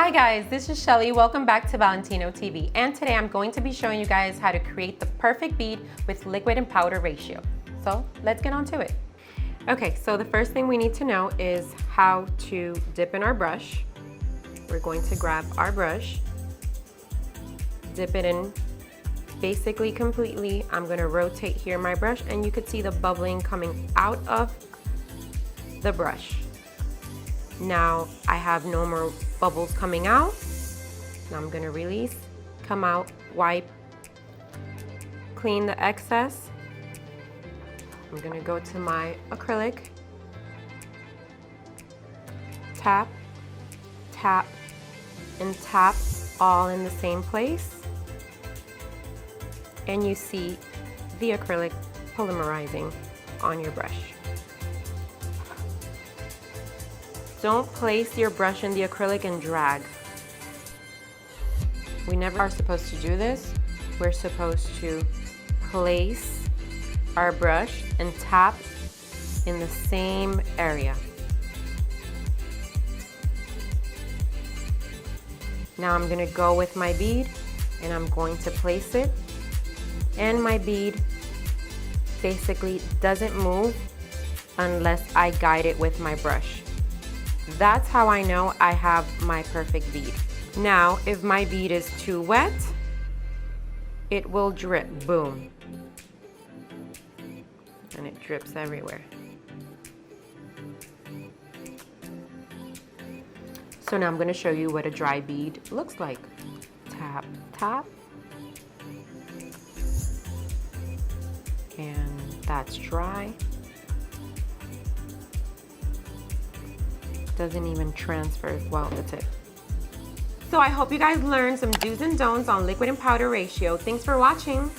Hi guys, this is Shelly. Welcome back to Valentino TV. And today I'm going to be showing you guys how to create the perfect bead with liquid and powder ratio. So let's get on to it. Okay, so the first thing we need to know is how to dip in our brush. We're going to grab our brush, dip it in basically completely. I'm going to rotate here my brush and you could see the bubbling coming out of the brush. Now I have no more bubbles coming out. Now I'm going to release, come out, wipe, clean the excess. I'm going to go to my acrylic, tap, tap, and tap all in the same place. And you see the acrylic polymerizing on your brush. Don't place your brush in the acrylic and drag. We never are supposed to do this. We're supposed to place our brush and tap in the same area. Now I'm gonna go with my bead and I'm going to place it. And my bead basically doesn't move unless I guide it with my brush. That's how I know I have my perfect bead. Now, if my bead is too wet, it will drip, boom. And it drips everywhere. So now I'm gonna show you what a dry bead looks like. Tap, tap. And that's dry. Doesn't even transfer well the tip. So I hope you guys learned some do's and don'ts on liquid and powder ratio. Thanks for watching.